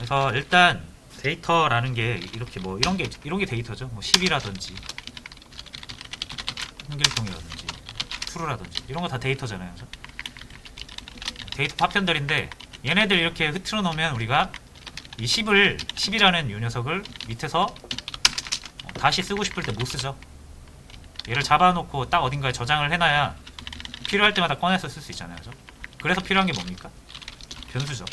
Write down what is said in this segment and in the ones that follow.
그래서 일단 데이터라는 게 이렇게 뭐 이런 게 데이터죠. 뭐 10이라든지 한길통이라든지 투르라든지 이런 거 다 데이터잖아요. 그죠? 데이터 파편들인데 얘네들 이렇게 흐트러 놓으면 우리가 이 10이라는 이 녀석을 밑에서 다시 쓰고 싶을 때 못 쓰죠. 얘를 잡아놓고 딱 어딘가에 저장을 해놔야 필요할 때마다 꺼내서 쓸 수 있잖아요. 그죠? 그래서 필요한 게 뭡니까? 변수죠.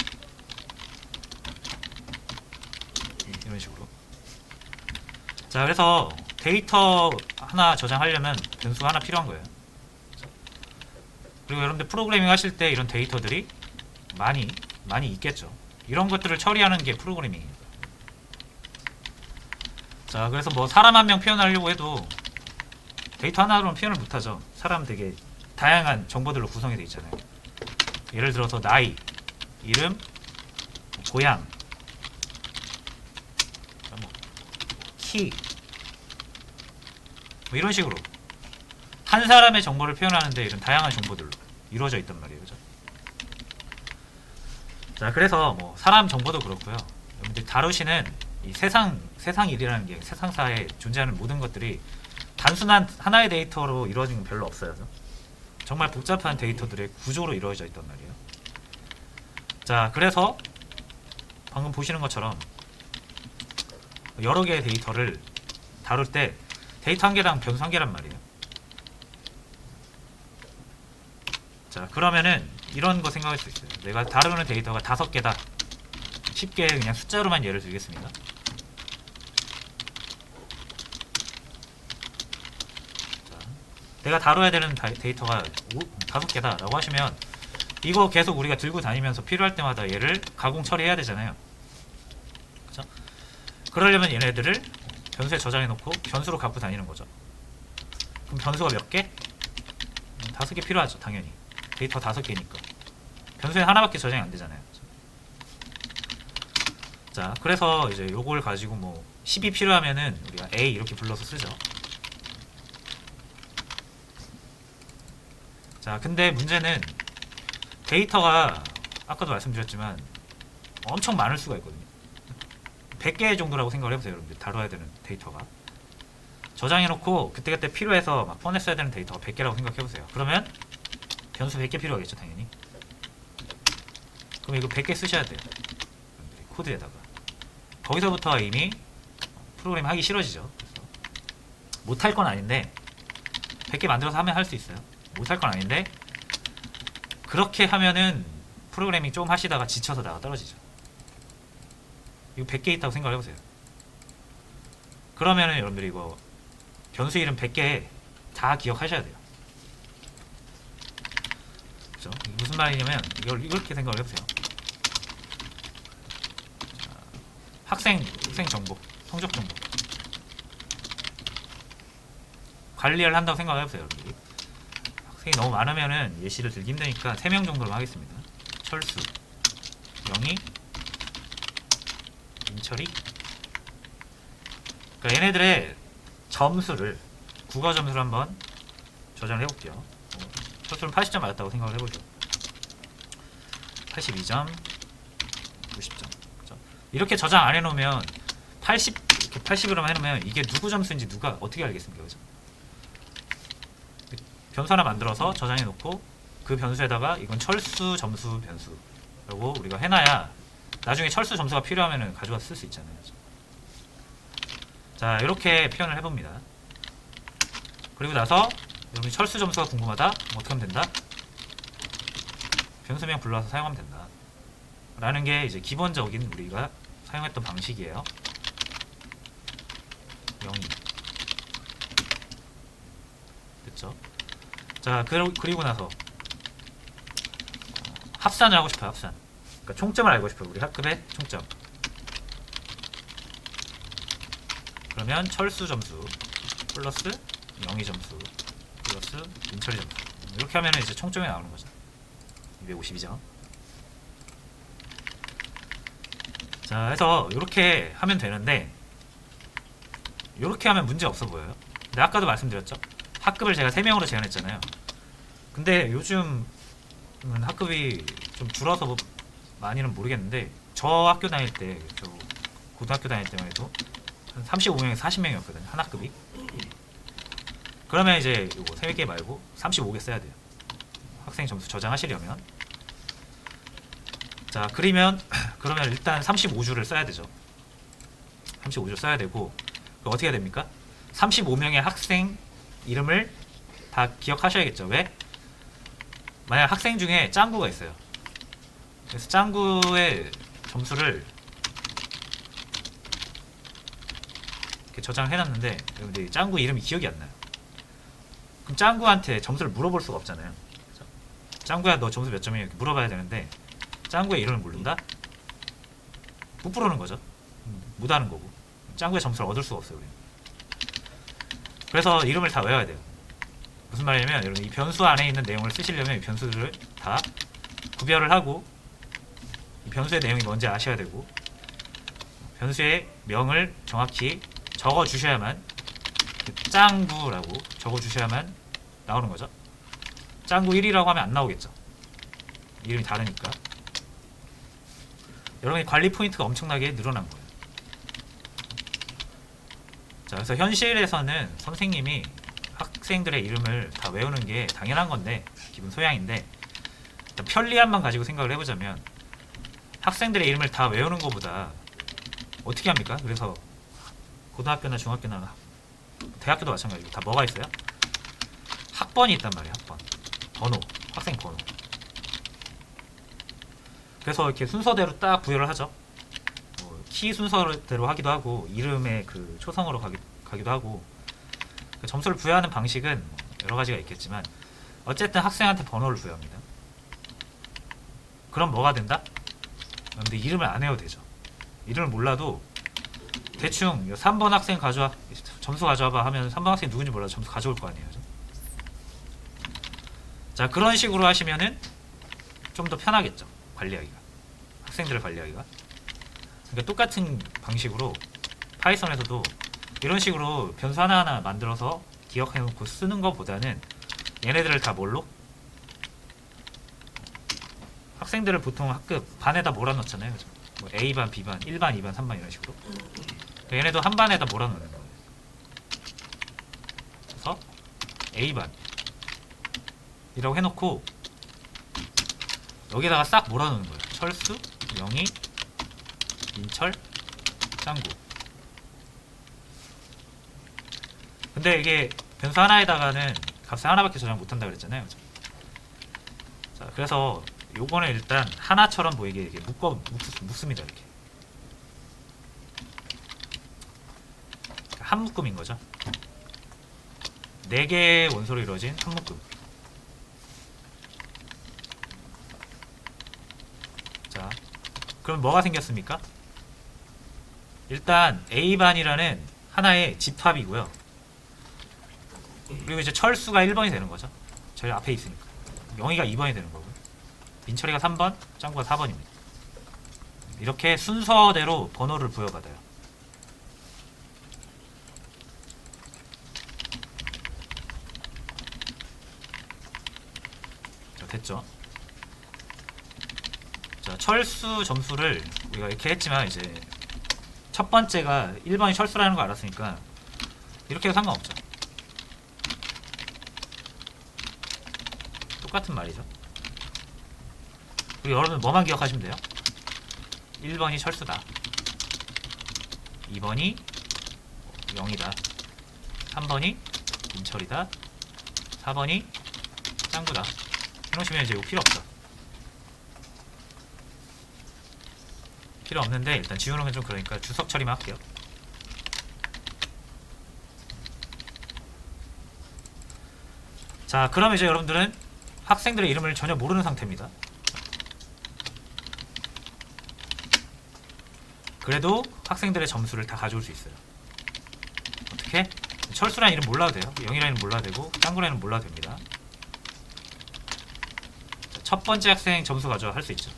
이런 식으로. 자, 그래서 데이터 하나 저장하려면 변수가 하나 필요한 거예요. 그리고 여러분들 프로그래밍 하실 때 이런 데이터들이 많이 있겠죠. 이런 것들을 처리하는 게 프로그래밍이에요. 자, 그래서 뭐 사람 한 명 표현하려고 해도 데이터 하나로는 표현을 못하죠. 사람 되게 다양한 정보들로 구성이 되어 있잖아요. 예를 들어서 나이, 이름, 고향, 키, 뭐 이런 식으로 한 사람의 정보를 표현하는데 이런 다양한 정보들로 이루어져 있단 말이에요. 그죠? 자, 그래서 뭐 사람 정보도 그렇고요. 여러분들 다루시는 이 세상 일이라는 게 세상사에 존재하는 모든 것들이 단순한 하나의 데이터로 이루어진 건 별로 없어요. 정말 복잡한 데이터들의 구조로 이루어져 있단 말이에요. 자, 그래서 방금 보시는 것처럼 여러 개의 데이터를 다룰 때 데이터 한 개당 변수 한 개란 말이에요. 자, 그러면은 이런 거 생각할 수 있어요. 내가 다루는 데이터가 5개다. 쉽게 그냥 숫자로만 예를 들겠습니다. 자, 내가 다뤄야 되는 데이터가 5개다 라고 하시면 이거 계속 우리가 들고 다니면서 필요할 때마다 얘를 가공 처리해야 되잖아요. 그죠? 그러려면 얘네들을 변수에 저장해 놓고 변수로 갖고 다니는 거죠. 그럼 변수가 몇 개? 5개 필요하죠, 당연히. 데이터 5개니까. 변수에 하나밖에 저장이 안 되잖아요. 자, 그래서 이제 요걸 가지고 뭐 10이 필요하면은 우리가 A 이렇게 불러서 쓰죠. 자, 근데 문제는 데이터가 아까도 말씀드렸지만 엄청 많을 수가 있거든요. 100개 정도라고 생각을 해보세요. 여러분들 다뤄야 되는 데이터가 저장해놓고 그때그때 필요해서 막 꺼냈어야 되는 데이터가 100개라고 생각해보세요. 그러면 변수 100개 필요하겠죠, 당연히. 그럼 이거 100개 쓰셔야 돼요, 코드에다가. 거기서부터 이미 프로그램 하기 싫어지죠. 그래서 못할 건 아닌데 100개 만들어서 하면 할 수 있어요. 못할 건 아닌데 그렇게 하면은 프로그래밍 좀 하시다가 지쳐서 나가 떨어지죠. 이거 100개 있다고 생각을 해보세요. 그러면은 여러분들이 이거 변수 이름 100개 다 기억하셔야 돼요. 그죠? 무슨 말이냐면 이걸 이렇게 생각을 해보세요. 자, 학생 정보, 성적 정보 관리를 한다고 생각을 해보세요. 여러분들이 학생이 너무 많으면은 예시를 들기 힘드니까 3명 정도로 하겠습니다. 철수, 영희, 민철이. 그러니까 얘네들의 점수를 국어 점수를 한번 저장을 해볼게요. 철수는 80점 맞았다고 생각을 해보죠. 82점, 90점. 그렇죠? 이렇게 저장 안 해놓으면 80 이렇게 80으로 해놓으면 이게 누구 점수인지 누가 어떻게 알겠습니까? 그죠? 변수 하나 만들어서 저장해 놓고 그 변수에다가 이건 철수 점수 변수라고 우리가 해놔야 나중에 철수 점수가 필요하면 가져와서 쓸 수 있잖아요. 그죠? 자, 이렇게 표현을 해봅니다. 그리고 나서 여러분이 철수 점수가 궁금하다? 어떻게 하면 된다? 변수명 불러와서 사용하면 된다 라는 게 이제 기본적인 우리가 사용했던 방식이에요. 영희 됐죠? 자, 그리고 나서 합산을 하고 싶어요. 합산. 그러니까 총점을 알고 싶어요. 우리 학급의 총점. 그러면 철수 점수 플러스 영희 점수 플러스 민철이 점수. 이렇게 하면 이제 총점이 나오는 거죠. 250이죠. 자, 해서 이렇게 하면 되는데 이렇게 하면 문제 없어 보여요. 근데 아까도 말씀드렸죠. 학급을 제가 3명으로 제한했잖아요. 근데 요즘은 학급이 좀 줄어서 뭐 많이는 모르겠는데 저 학교 다닐 때, 저 고등학교 다닐 때만 해도 한 35명에서 40명이었거든요. 한 학급이. 그러면 이제 요거 3개 말고 35개 써야 돼요. 학생 점수 저장하시려면. 자, 그러면 일단 35주를 써야 되죠. 35주 써야 되고, 어떻게 해야 됩니까? 35명의 학생 이름을 다 기억하셔야겠죠. 왜? 만약 학생 중에 짱구가 있어요. 그래서 짱구의 점수를 이렇게 저장을 해놨는데, 근데 짱구 이름이 기억이 안 나요. 그럼 짱구한테 점수를 물어볼 수가 없잖아요. 그래서 짱구야 너 점수 몇 점이야? 이렇게 물어봐야 되는데 짱구의 이름을 모른다? 못 부르는 거죠. 못 아는 거고. 짱구의 점수를 얻을 수가 없어요. 우리는. 그래서 이름을 다 외워야 돼요. 무슨 말이냐면 여러분 이 변수 안에 있는 내용을 쓰시려면 이 변수들을 다 구별을 하고 이 변수의 내용이 뭔지 아셔야 되고 변수의 명을 정확히 적어 주셔야만 짱구라고 적어 주셔야만 나오는 거죠. 짱구 1이라고 하면 안 나오겠죠. 이름이 다르니까. 여러분이 관리 포인트가 엄청나게 늘어난 거예요. 자, 그래서 현실에서는 선생님이 학생들의 이름을 다 외우는 게 당연한 건데, 기본 소양인데, 일단 편리함만 가지고 생각을 해보자면, 학생들의 이름을 다 외우는 것보다 어떻게 합니까? 그래서 고등학교나 중학교나 대학교도 마찬가지고 다 뭐가 있어요? 학번이 있단 말이에요. 학번, 번호, 학생 번호. 그래서 이렇게 순서대로 딱 부여를 하죠. 키 순서대로 하기도 하고 이름의 그 초성으로 가기도 하고. 점수를 부여하는 방식은 여러 가지가 있겠지만 어쨌든 학생한테 번호를 부여합니다. 그럼 뭐가 된다? 근데 이름을 안 외워도 되죠. 이름을 몰라도 대충 3번 학생 가져와, 점수 가져와봐 하면 3번 학생이 누군지 몰라도 점수 가져올 거 아니에요. 자, 그런 식으로 하시면은 좀 더 편하겠죠. 관리하기가. 학생들을 관리하기가. 그러니까 똑같은 방식으로 파이썬에서도 이런 식으로 변수 하나하나 만들어서 기억해놓고 쓰는 것보다는 얘네들을 다 뭘로? 학생들을 보통 학급 반에다 몰아넣잖아요. 뭐 A반, B반, 1반, 2반, 3반 이런 식으로. 얘네도 한 반에다 몰아넣는 거예요. 그래서 A반 이라고 해놓고 여기다가 싹 몰아넣는 거예요. 철수, 영희, 민철, 짱구. 근데 이게 변수 하나에다가는 값을 하나밖에 저장 못한다 그랬잖아요. 자, 그래서 요거는 일단 하나처럼 보이게 이렇게 묶습니다. 이렇게 한 묶음인 거죠. 4개의 원소로 이루어진 한 묶음. 자, 그럼 뭐가 생겼습니까? 일단 A반이라는 하나의 집합이고요. 그리고 이제 철수가 1번이 되는 거죠. 저희 앞에 있으니까. 영희가 2번이 되는 거고요. 민철이가 3번, 짱구가 4번입니다. 이렇게 순서대로 번호를 부여받아요. 자, 됐죠? 자, 철수 점수를 우리가 이렇게 했지만 이제 첫 번째가 1번이 철수라는 거 알았으니까 이렇게 해도 상관없죠. 똑같은 말이죠. 우리 여러분 뭐만 기억하시면 돼요? 1번이 철수다, 2번이 영이다, 3번이 민철이다, 4번이 짱구다 해놓으시면 이제 이거 필요 없죠. 필요 없는데 일단 지우는 건 좀 그러니까 주석 처리만 할게요. 자, 그럼 이제 여러분들은 학생들의 이름을 전혀 모르는 상태입니다. 그래도 학생들의 점수를 다 가져올 수 있어요. 어떻게? 철수라는 이름 몰라도 돼요. 영이라는 이름 몰라도 되고 짱구라는 이름 몰라도 됩니다. 자, 첫 번째 학생 점수 가져와 할 수 있죠.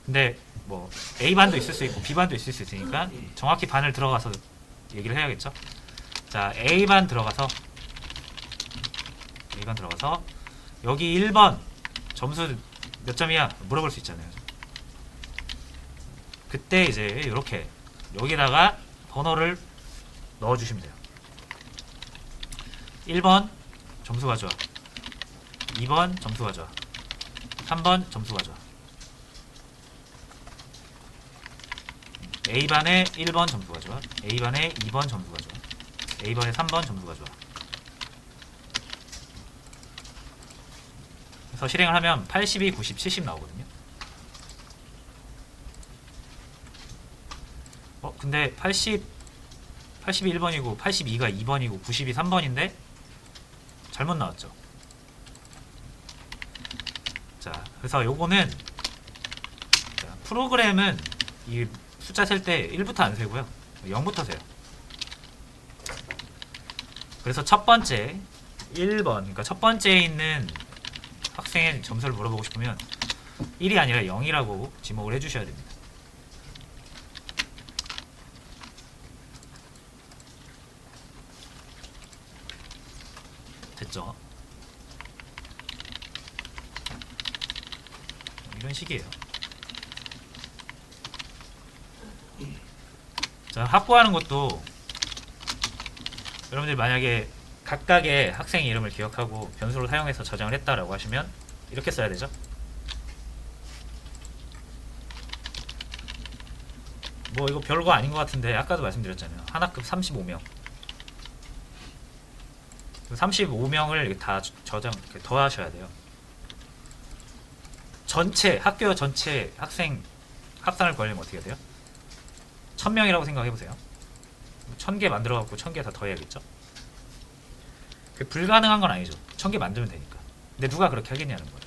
근데 뭐 A반도 있을 수 있고 B반도 있을 수 있으니까 정확히 반을 들어가서 얘기를 해야겠죠. 자, A반 들어가서 여기 1번 점수 몇 점이야? 물어볼 수 있잖아요. 그때 이제 이렇게 여기다가 번호를 넣어주시면 돼요. 1번 점수가 좋아, 2번 점수가 좋아, 3번 점수가 좋아. A반에 1번 점수가 좋아, A반에 2번 점수가 좋아, A반에 3번 점수가 좋아. 그래서 실행을 하면 82, 90, 70 나오거든요. 근데 80, 80이 1번이고 82가 2번이고 90이 3번인데 잘못 나왔죠. 자, 그래서 요거는, 자, 프로그램은 이 숫자 셀 때 1부터 안 세고요, 0부터 세요. 그래서 첫 번째 1번, 그러니까 첫 번째에 있는 학생의 점수를 물어보고 싶으면 1이 아니라 0이라고 지목을 해주셔야 됩니다. 됐죠? 이런 식이에요. 자, 확보하는 것도 여러분들이 만약에 각각의 학생의 이름을 기억하고 변수를 사용해서 저장을 했다라고 하시면 이렇게 써야 되죠. 뭐 이거 별거 아닌 것 같은데 아까도 말씀드렸잖아요. 하나급 35명. 35명을 다 저장, 이렇게 더하셔야 돼요. 전체 학교 전체 학생 합산을 구하려면 어떻게 해야 돼요? 1000명이라고 생각해보세요. 1000개 만들어갖고 1000개 다 더해야겠죠? 그게 불가능한 건 아니죠. 1000개 만들면 되니까. 근데 누가 그렇게 하겠냐는 거예요.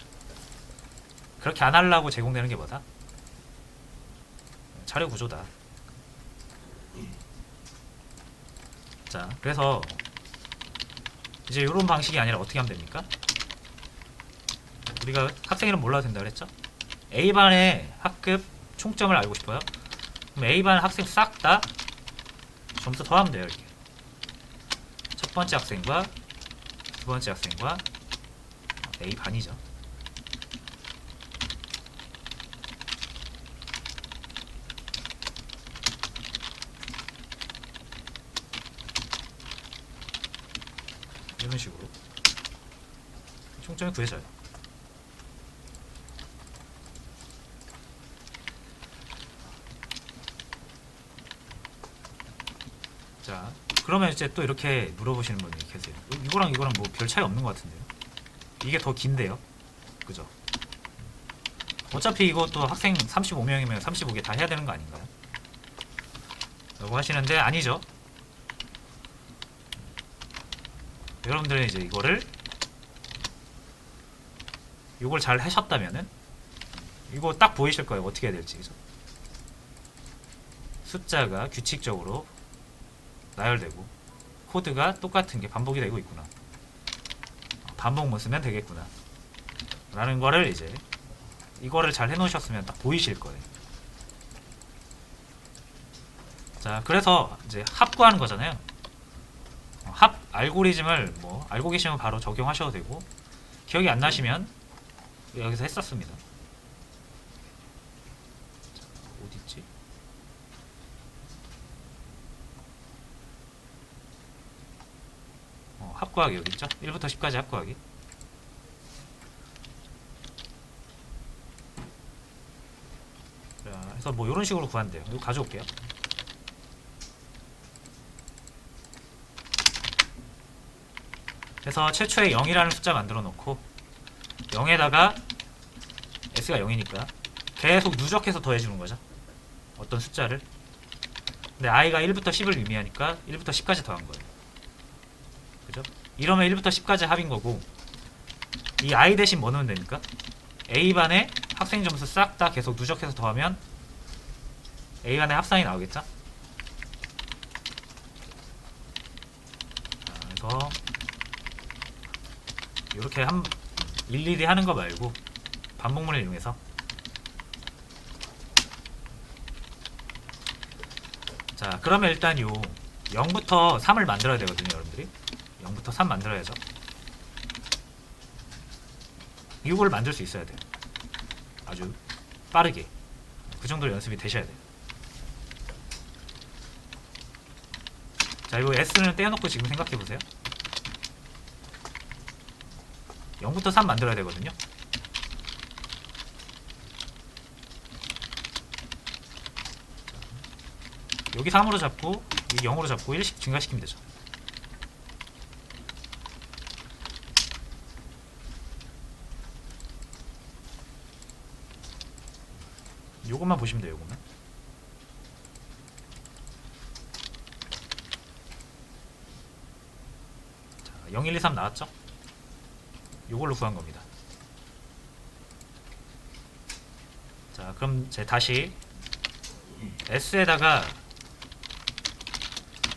그렇게 안 하려고 제공되는 게 뭐다? 자료 구조다. 자, 그래서 이제 이런 방식이 아니라 어떻게 하면 됩니까? 우리가 학생 이름 몰라도 된다 그랬죠? A반의 학급 총점을 알고 싶어요? 그럼 A반 학생 싹 다 점수 더하면 돼요. 이렇게 첫 번째 학생과 두 번째 학생과 A반이죠. 이런 식으로 총점이 구해져요. 자, 그러면 이제 또 이렇게 물어보시는 분이 계세요. 이거랑 이거랑 뭐 별 차이 없는 것 같은데요? 이게 더 긴데요? 그죠? 어차피 이것도 학생 35명이면 35개 다 해야 되는 거 아닌가요? 라고 하시는데 아니죠. 여러분들은 이제 이걸 잘 하셨다면은 이거 딱 보이실 거예요. 어떻게 해야 될지. 그죠? 숫자가 규칙적으로 나열되고 코드가 똑같은 게 반복이 되고 있구나. 반복만 쓰면 되겠구나. 라는 거를 이제 이거를 잘 해놓으셨으면 딱 보이실 거예요. 자, 그래서 이제 합 구하는 거잖아요. 합 알고리즘을 뭐 알고 계시면 바로 적용하셔도 되고 기억이 안 나시면 여기서 했었습니다. 자, 어딨지? 합 구하기 여기 있죠? 1부터 10까지 합 구하기. 자, 그래서 뭐 이런 식으로 구한대요. 이거 가져올게요. 그래서 최초에 0이라는 숫자 만들어 놓고 0에다가 s가 0이니까 계속 누적해서 더해주는 거죠. 어떤 숫자를. 근데 i가 1부터 10을 의미하니까 1부터 10까지 더한 거예요. 그죠? 이러면 1부터 10까지 합인 거고 이 i 대신 뭐 넣으면 됩니까? A반의 학생 점수 싹 다 계속 누적해서 더하면 A반의 합산이 나오겠죠? 자, 그래서 이렇게 일일이 하는 거 말고 반복문을 이용해서 자, 그러면 일단 요 0부터 3을 만들어야 되거든요. 여러분들이 0부터 3 만들어야죠. 이걸 만들 수 있어야 돼요. 아주 빠르게. 그 정도로 연습이 되셔야 돼요. 자, 이거 S는 떼어놓고 지금 생각해보세요. 0부터 3 만들어야 되거든요. 여기 3으로 잡고 여기 0으로 잡고 1씩 증가시키면 되죠. 요것만 보시면 돼요. 요것만. 자, 0, 1, 2, 3 나왔죠? 요걸로 구한 겁니다. 자, 그럼 이제 다시 S에다가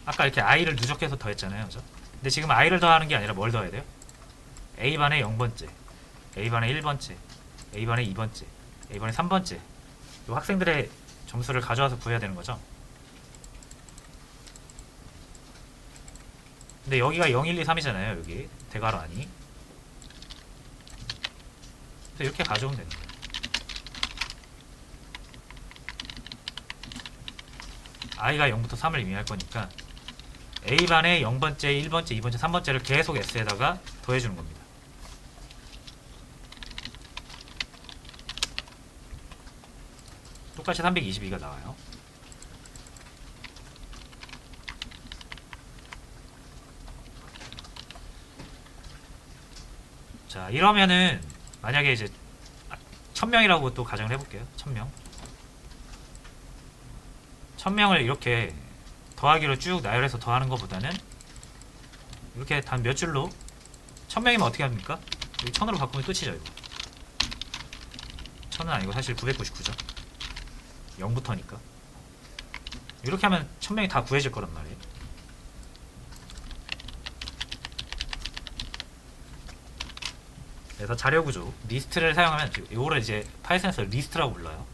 아까 이렇게 i를 누적해서 더했잖아요. 그죠? 근데 지금 i를 더하는 게 아니라 뭘 더해야 돼요? a반에 0번째, a반에 1번째, a반에 2번째, a반에 3번째. 이 학생들의 점수를 가져와서 구해야 되는 거죠. 근데 여기가 0, 1, 2, 3이잖아요. 여기 대괄호 아니. 그래서 이렇게 가져오면 되는 거예요. i가 0부터 3을 의미할 거니까 a반에 0번째, 1번째, 2번째, 3번째를 계속 s에다가 더해주는 겁니다. 똑같이 322가 나와요. 자, 이러면은 만약에 이제 1000명이라고 또 가정을 해볼게요. 1000명. 1000명을 이렇게 더하기로 쭉 나열해서 더하는 것보다는 이렇게 단 몇 줄로 1000명이면 어떻게 합니까? 여기 1000으로 바꾸면 끝이죠. 이거 1000은 아니고 사실 999죠. 0부터니까 이렇게 하면 1000명이 다 구해질 거란 말이에요. 그래서 자료구조 리스트를 사용하면 이거를 이제 파이썬에서 리스트라고 불러요.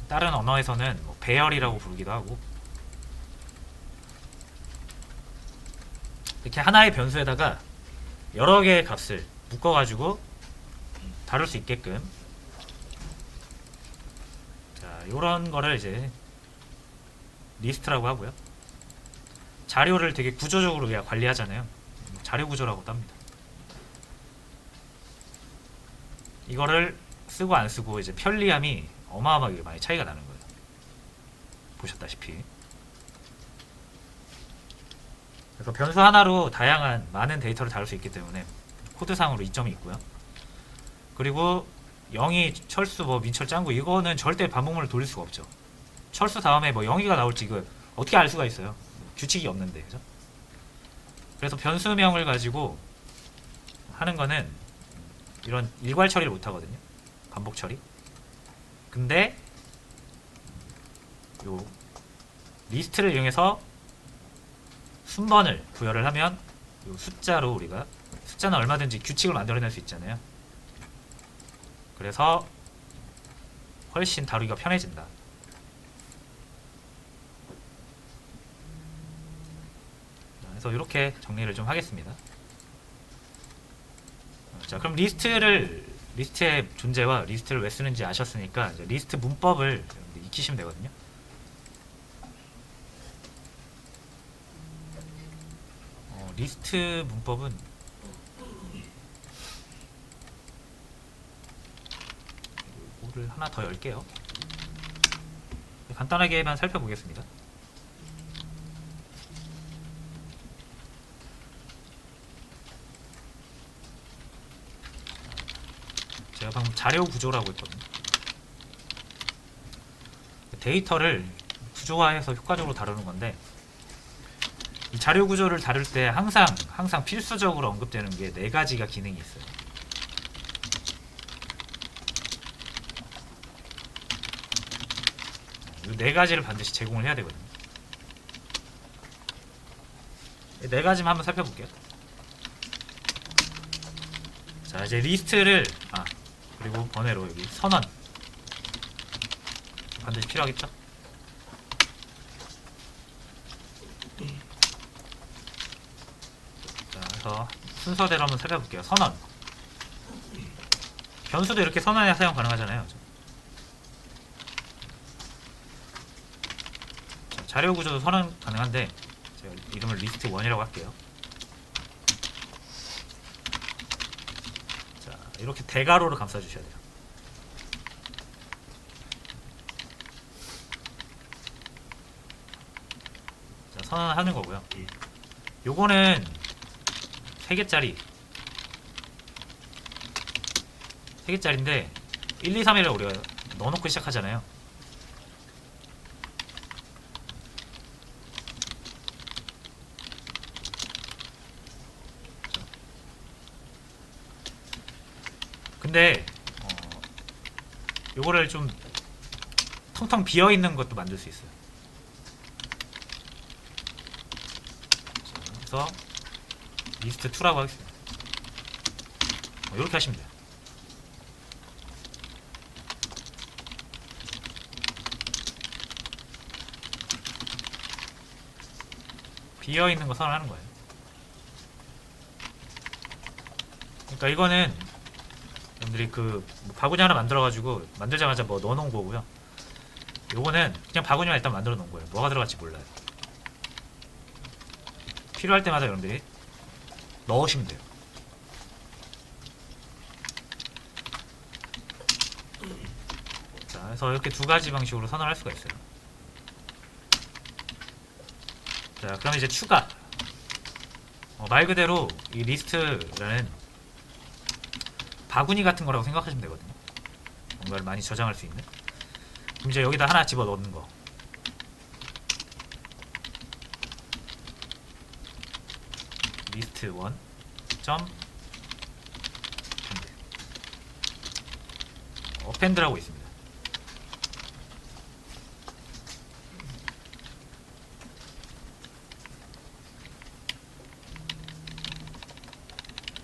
다른 언어에서는 뭐 배열이라고 부르기도 하고, 이렇게 하나의 변수에다가 여러 개의 값을 묶어가지고 다룰 수 있게끔, 자, 요런 거를 이제 리스트라고 하고요. 자료를 되게 구조적으로 우리가 관리하잖아요. 자료 구조라고도 합니다. 이거를 쓰고 안 쓰고 이제 편리함이 어마어마하게 많이 차이가 나는 거예요. 보셨다시피. 그래서 변수 하나로 다양한 많은 데이터를 다룰 수 있기 때문에 코드상으로 이점이 있고요. 그리고 0이 철수, 뭐 민철 짱구, 이거는 절대 반복문을 돌릴 수가 없죠. 철수 다음에 뭐 0이가 나올지 이거 어떻게 알 수가 있어요? 규칙이 없는데, 그죠? 그래서 변수명을 가지고 하는 거는 이런 일괄 처리를 못 하거든요. 반복 처리. 근데 요 리스트를 이용해서 순번을 구별을 하면 요 숫자로 우리가 숫자는 얼마든지 규칙을 만들어낼 수 있잖아요. 그래서 훨씬 다루기가 편해진다. 그래서 이렇게 정리를 좀 하겠습니다. 자, 그럼 리스트의 존재와 리스트를 왜 쓰는지 아셨으니까 이제 리스트 문법을 익히시면 되거든요. 리스트 문법은 이거를 하나 더 열게요. 간단하게만 살펴보겠습니다. 제가 방금 자료 구조라고 했거든요. 데이터를 구조화해서 효과적으로 다루는 건데, 이 자료 구조를 다룰 때 항상 필수적으로 언급되는 게 4가지가 기능이 있어요. 이 4가지를 반드시 제공을 해야 되거든요. 이 4가지만 한번 살펴볼게요. 자, 이제 리스트를 그리고 번외로 여기 선언 반드시 필요하겠죠? 자, 그래서 순서대로 한번 살펴볼게요. 선언. 변수도 이렇게 선언해 사용 가능하잖아요. 자, 자료 구조도 선언 가능한데 제가 이름을 리스트 1이라고 할게요. 자, 이렇게 대괄호로 감싸 주셔야 돼요. 자, 선언하는 거고요. 요거는 3개짜리 3개짜리인데 1, 2, 3이라고 우리가 넣어놓고 시작하잖아요. 근데 요거를 좀 텅텅 비어있는 것도 만들 수 있어요. 자, 그래서 리스트 2라고 하겠습니다. 이렇게 하시면 돼요. 비어있는 거 선언하는 거예요. 그러니까 이거는 여러분들이 그 바구니 하나 만들어가지고 만들자마자 뭐 넣어놓은 거고요. 요거는 그냥 바구니만 일단 만들어 놓은 거예요. 뭐가 들어갈지 몰라요. 필요할 때마다 여러분들이 넣으시면 돼요. 자, 그래서 이렇게 두 가지 방식으로 선언할 수가 있어요. 자, 그럼 이제 추가. 말 그대로 이 리스트라는 바구니 같은 거라고 생각하시면 되거든요. 뭔가를 많이 저장할 수 있는. 그럼 이제 여기다 하나 집어 넣는 거. 리스트 1 점 어펜드라고 있습니다.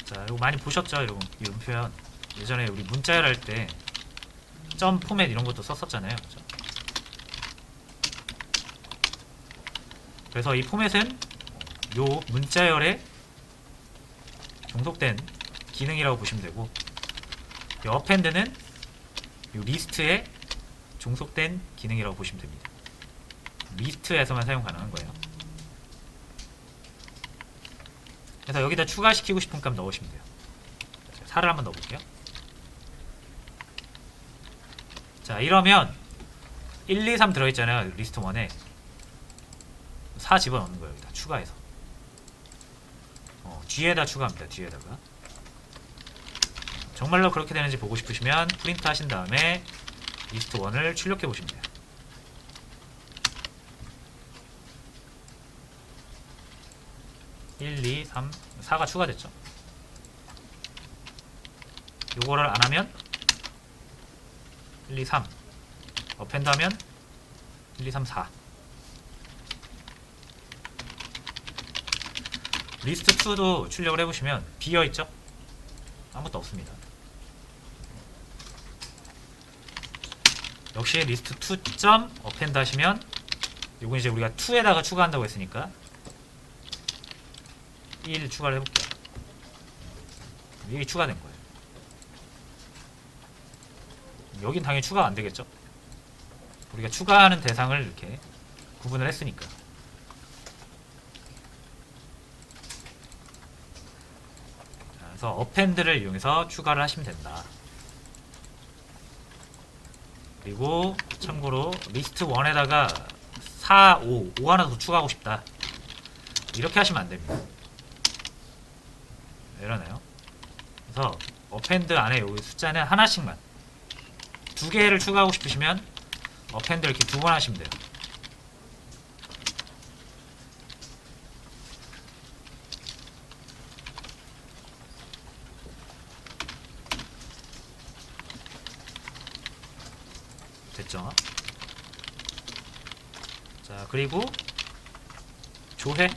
자, 이거 많이 보셨죠? 이런 표현. 예전에 우리 문자열 할 때 점 포맷 이런 것도 썼었잖아요. 그죠? 그래서 이 포맷은 요 문자열에 종속된 기능이라고 보시면 되고, 이 어펜드는 요 리스트에 종속된 기능이라고 보시면 됩니다. 리스트에서만 사용 가능한 거예요. 그래서 여기다 추가시키고 싶은 값 넣으시면 돼요. 4를 한번 넣어볼게요. 자, 이러면 1, 2, 3 들어있잖아요. 리스트 1에 4 집어넣는 거예요. 여기다 추가해서 뒤에다 추가합니다. 뒤에다가 정말로 그렇게 되는지 보고 싶으시면 프린트 하신 다음에 리스트 1을 출력해 보시면 돼요. (1, 2, 3) 4가 추가됐죠. 요거를 안하면 1, 2, 3 어펜드 하면 1, 2, 3, 4 리스트 2도 출력을 해보시면 비어있죠? 아무것도 없습니다. 역시 리스트 2 점 어펜드 하시면 요건 이제 우리가 2에다가 추가한다고 했으니까 1 추가를 해볼게요. 이게 추가된 거예요. 여긴 당연히 추가가 안 되겠죠? 우리가 추가하는 대상을 이렇게 구분을 했으니까. 자, 그래서 어펜드를 이용해서 추가를 하시면 된다. 그리고 참고로 리스트 1에다가 4, 5 하나 더 추가하고 싶다. 이렇게 하시면 안 됩니다. 왜 이러나요? 그래서 어펜드 안에 여기 숫자는 하나씩만, 2개를 추가하고 싶으시면 어펜드 이렇게 2번 하시면 돼요. 됐죠? 자, 그리고 조회는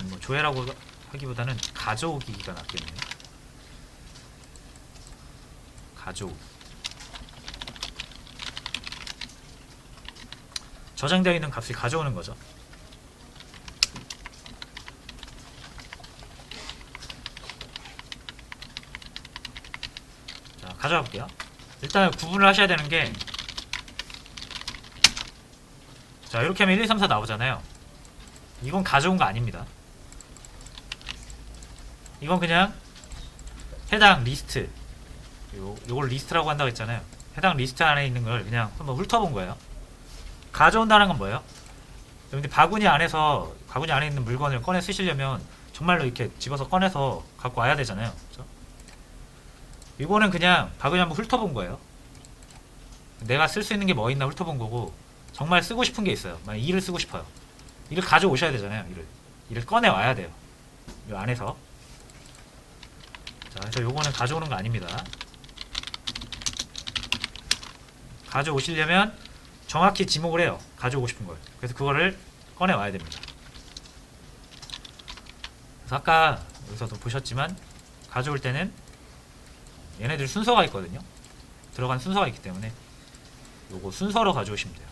뭐 조회라고 하기보다는 가져오기가 낫겠네요. 가져오기. 저장되어 있는 값을 가져오는 거죠. 자, 가져가 볼게요. 일단 구분을 하셔야 되는 게 자, 이렇게 하면 1, 2, 3, 4 나오잖아요. 이건 가져온 거 아닙니다. 이건 그냥 해당 리스트, 요걸 리스트라고 한다고 했잖아요. 해당 리스트 안에 있는 걸 그냥 한번 훑어본 거예요. 가져온다는 건 뭐예요? 여러분들 바구니 안에 있는 물건을 꺼내 쓰시려면 정말로 이렇게 집어서 꺼내서 갖고 와야 되잖아요. 그렇죠? 이거는 그냥 바구니 한번 훑어본 거예요. 내가 쓸 수 있는 게 뭐 있나 훑어본 거고, 정말 쓰고 싶은 게 있어요. 만약 이를 쓰고 싶어요. 이를 가져오셔야 되잖아요. 이를 꺼내 와야 돼요. 이 안에서. 자, 그래서 요거는 가져오는 거 아닙니다. 가져오시려면 정확히 지목을 해요. 가져오고 싶은 걸. 그래서 그거를 꺼내 와야 됩니다. 그래서 아까 여기서도 보셨지만 가져올 때는 얘네들 순서가 있거든요. 들어간 순서가 있기 때문에 요거 순서로 가져오시면 돼요.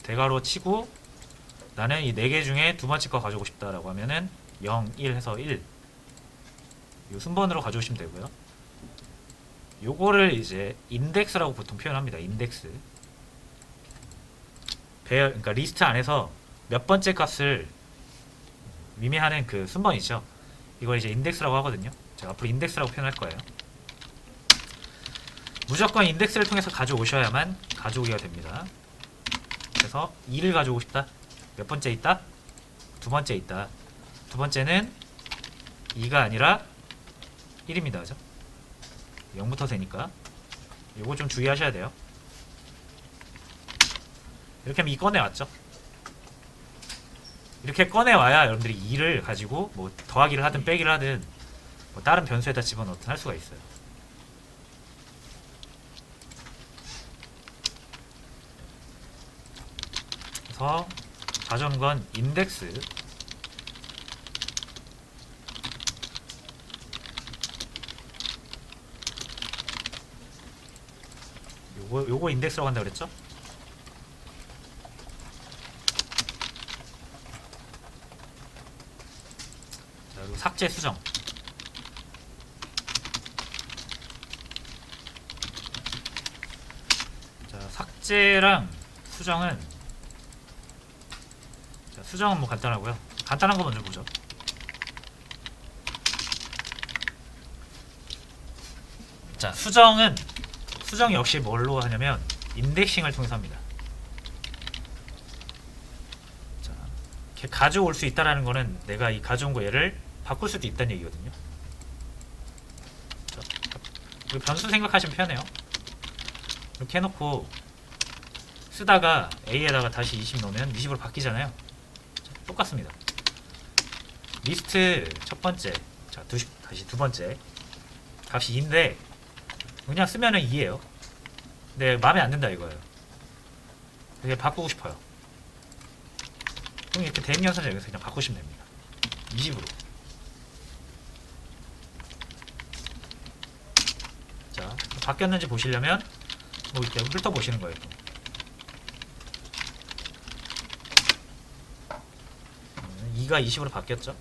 대괄호 치고 나는 이 4개 중에 두 번째 거 가져오고 싶다라고 하면은 0, 1 해서 1 요 순번으로 가져오시면 되고요. 요거를 이제 인덱스라고 보통 표현합니다. 인덱스. 그러니까 리스트 안에서 몇 번째 값을 의미하는 그 순번이죠. 이걸 이제 인덱스라고 하거든요. 제가 앞으로 인덱스라고 표현할 거예요. 무조건 인덱스를 통해서 가져오셔야만 가져오기가 됩니다. 그래서 2를 가져오고 싶다. 몇 번째 있다? 두 번째 있다. 두 번째는 2가 아니라 1입니다. 그죠? 0부터 세니까 요거 좀 주의하셔야 돼요. 이렇게 하면 2 꺼내왔죠. 이렇게 꺼내와야 여러분들이 2를 가지고 뭐 더하기를 하든 빼기를 하든 뭐 다른 변수에다 집어넣든 할 수가 있어요. 그래서 가져온 건 인덱스, 요거 인덱스라고 한다고 그랬죠? 자, 그리고 삭제 수정. 자, 삭제랑 수정은, 자, 수정은 뭐 간단하고요. 간단한 거 먼저 보죠. 자, 수정 역시 뭘로 하냐면 인덱싱을 통해서 합니다. 자, 이렇게 가져올 수 있다라는 거는 내가 이 가져온 거 얘를 바꿀 수도 있다는 얘기거든요. 자, 변수 생각하시면 편해요. 이렇게 해놓고 쓰다가 A에다가 다시 20 넣으면 20으로 바뀌잖아요. 자, 똑같습니다. 리스트 첫 번째, 자, 다시 두 번째 값이 2인데 그냥 쓰면은 2예요. 근데 마음에 안 든다 이거예요. 그냥 바꾸고 싶어요. 그럼 이렇게 대입연산자 여기서 그냥 바꾸시면 됩니다. 20으로. 자, 바뀌었는지 보시려면 뭐 이렇게 훑어보시는 거예요. 2가 20으로 바뀌었죠.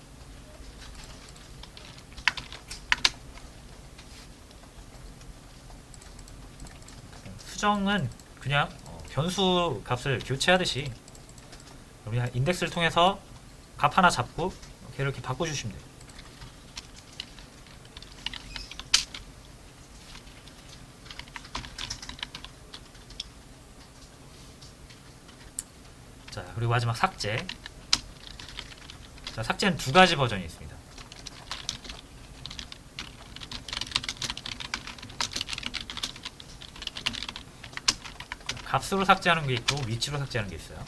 수정은 그냥 변수 값을 교체하듯이 그냥 인덱스를 통해서 값 하나 잡고 이렇게 바꿔주시면 돼요. 자, 그리고 마지막 삭제. 자, 삭제는 두 가지 버전이 있습니다. 값으로 삭제하는 게 있고 위치로 삭제하는 게 있어요.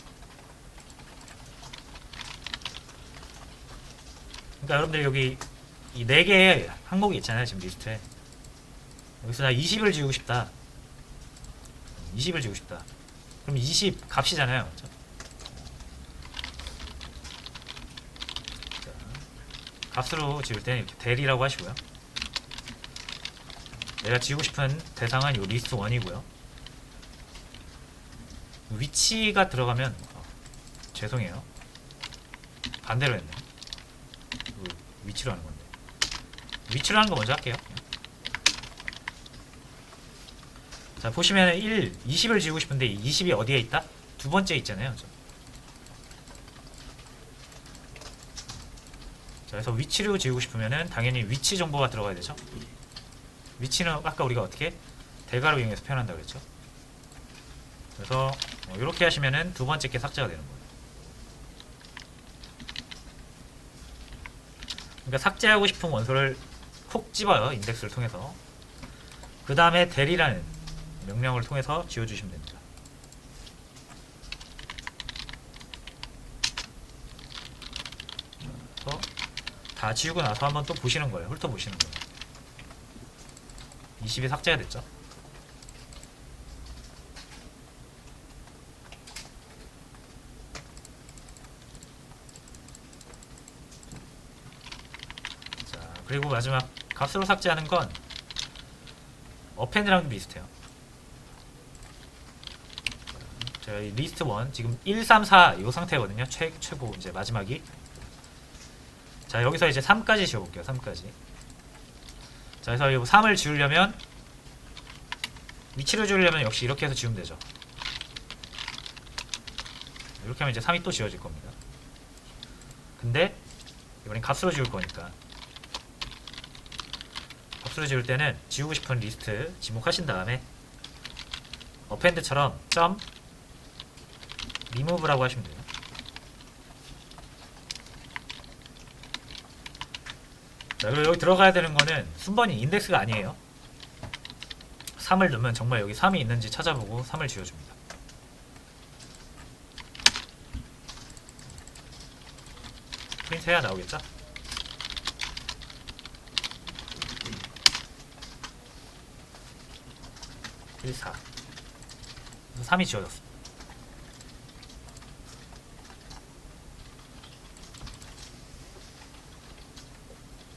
그러니까 여러분들 여기 이 4개의 항목이 있잖아요. 지금 리스트에. 여기서 나 20을 지우고 싶다. 20을 지우고 싶다. 그럼 20 값이잖아요. 그렇죠? 자, 값으로 지울 때는 이렇게 대리라고 하시고요. 내가 지우고 싶은 대상은 이 리스트 1이고요. 위치가 들어가면 죄송해요. 반대로 했네. 위치로 하는 건데. 위치로 하는 거 먼저 할게요. 자 보시면 20을 지우고 싶은데 20이 어디에 있다? 두 번째 있잖아요. 자 그래서 위치로 지우고 싶으면은 당연히 위치 정보가 들어가야 되죠. 위치는 아까 우리가 어떻게 대괄호 이용해서 표현한다 그랬죠. 그래서 이렇게 하시면은 두 번째 게 삭제가 되는 거예요. 그러니까 삭제하고 싶은 원소를 콕 집어요. 인덱스를 통해서. 그 다음에 del이라는 명령을 통해서 지워주시면 됩니다. 그래서 다 지우고 나서 한번 또 보시는 거예요. 훑어보시는 거예요. 20이 삭제가 됐죠. 자, 그리고 마지막 값으로 삭제하는 건 어펜드랑 좀 비슷해요. 저희 리스트 1 지금 1, 3, 4 이 상태거든요. 최고 이제 마지막이. 자 여기서 이제 3까지 지워볼게요. 3까지. 자 그래서 이 3을 지우려면 위치를 지우려면 역시 이렇게 해서 지우면 되죠. 이렇게 하면 이제 3이 또 지워질 겁니다. 근데 이번엔 값으로 지울 거니까 값으로 지울 때는 지우고 싶은 리스트 지목하신 다음에 어펜드처럼 점 remove라고 하시면 돼요. 자, 그리고 여기 들어가야 되는 거는 순번이 인덱스가 아니에요. 3을 넣으면 정말 여기 3이 있는지 찾아보고 3을 지워줍니다. 프린트 해야 나오겠죠? (1, 4) 그래서 3이 지워졌습니다.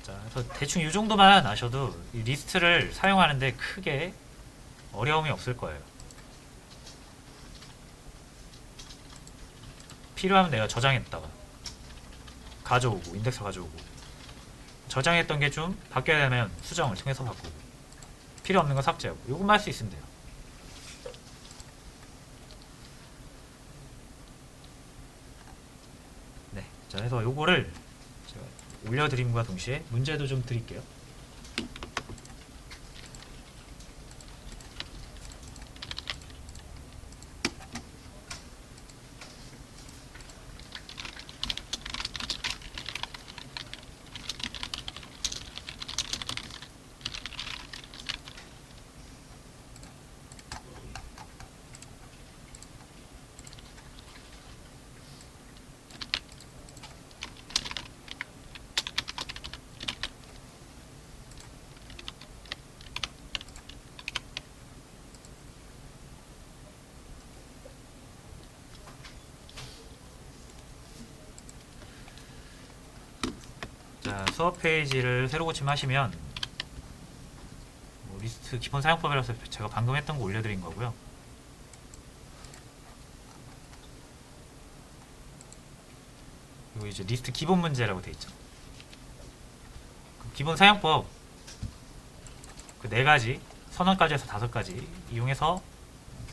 자, 그래서 대충 이 정도만 아셔도 이 리스트를 사용하는데 크게 어려움이 없을 거예요. 필요하면 내가 저장했다가 가져오고 인덱스 가져오고 저장했던 게 좀 바뀌어야 되면 수정을 통해서 바꾸고 필요 없는 거 삭제하고 요것만 할 수 있으면 돼요. 네, 자 그래서 요거를 제가 올려드림과 동시에 문제도 좀 드릴게요. 자, 수업 페이지를 새로 고침하시면 뭐 리스트 기본 사용법이라서 제가 방금 했던 거 올려드린 거고요. 그리고 이제 리스트 기본 문제라고 돼 있죠. 그 기본 사용법 그 4가지 선언까지 해서 5가지 이용해서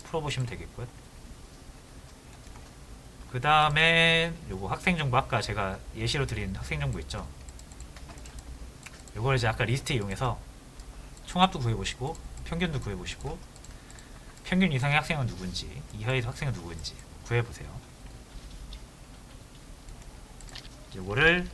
풀어보시면 되겠고요. 그 다음에 요거 학생정보 아까 제가 예시로 드린 학생정보 있죠. 요걸 이제 아까 리스트 이용해서 총합도 구해보시고 평균도 구해보시고 평균 이상의 학생은 누군지 이하의 학생은 누구인지 구해보세요. 요거를